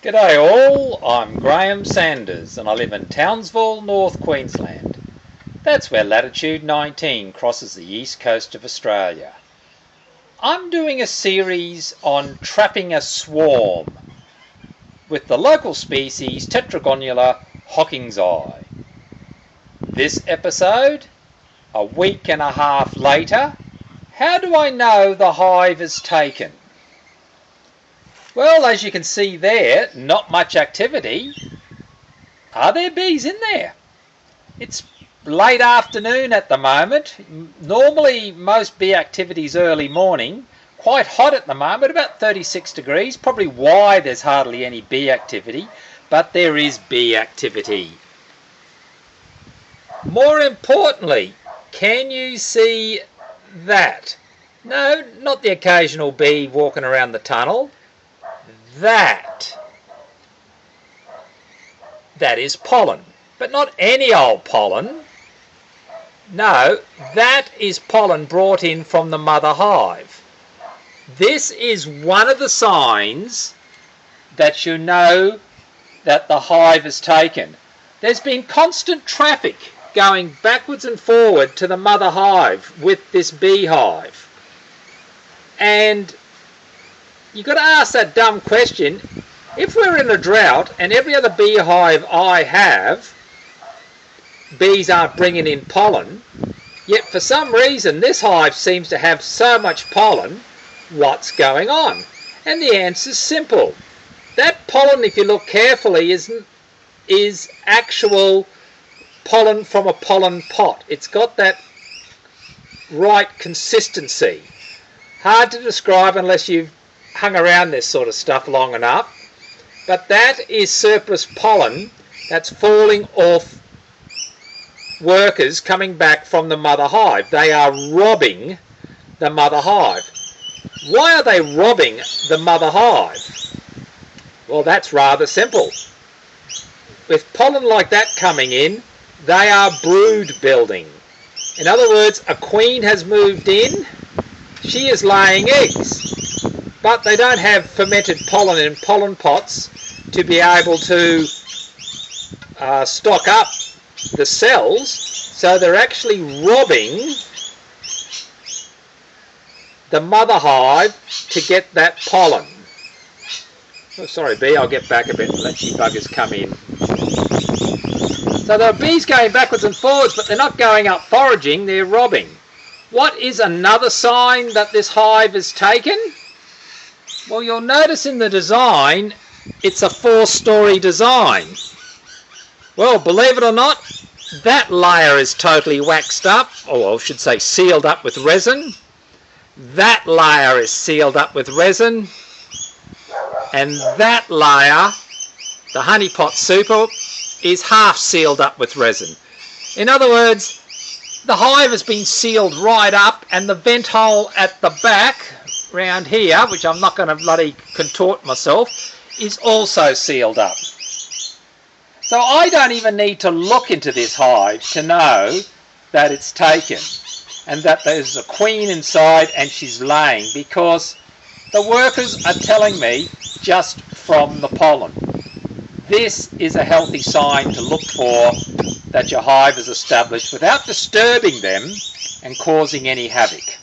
G'day all, I'm Graham Sanders and I live in Townsville, North Queensland. That's where latitude 19 crosses the east coast of Australia. I'm doing a series on trapping a swarm with the local species Tetragonula Hocking's eye. This episode, a week and a half later, how do I know the hive is taken? Well, as you can see there, not much activity. Are there bees in there? It's late afternoon at the moment. Normally most bee activity is early morning. Quite hot at the moment, about 36 degrees. Probably why there's hardly any bee activity, but there is bee activity. More importantly, can you see that? No, not the occasional bee walking around the tunnel. That is pollen, but not any old pollen. No, that is pollen brought in from the mother hive. This is one of the signs that you know that the hive is taken. There's been constant traffic going backwards and forward to the mother hive with this beehive. And you've got to ask that dumb question. If we're in a drought and every other beehive I have, bees aren't bringing in pollen, yet for some reason this hive seems to have so much pollen, what's going on? And the answer's simple. That pollen, if you look carefully, is actual pollen from a pollen pot. It's got that right consistency. Hard to describe unless you've hung around this sort of stuff long enough, but that is surplus pollen that's falling off workers coming back from the mother hive. They are robbing the mother hive. Why are they robbing the mother hive? Well, that's rather simple. With pollen like that coming in, they are brood building. In other words, a queen has moved in, she is laying eggs. But they don't have fermented pollen in pollen pots to be able to stock up the cells, so they're actually robbing the mother hive to get that pollen. Oh, sorry, bee, I'll get back a bit and let you buggers come in. So there are bees going backwards and forwards, but they're not going up foraging, they're robbing. What is another sign that this hive is taken? Well, you'll notice in the design, it's a 4-story design. Well, believe it or not, that layer is totally waxed up, or I should say sealed up with resin. That layer is sealed up with resin. And that layer, the honeypot super, is half sealed up with resin. In other words, the hive has been sealed right up, and the vent hole at the back round here, which I'm not going to bloody contort myself, is also sealed up. So I don't even need to look into this hive to know that it's taken and that there's a queen inside and she's laying, because the workers are telling me just from the pollen. This is a healthy sign to look for that your hive is established without disturbing them and causing any havoc.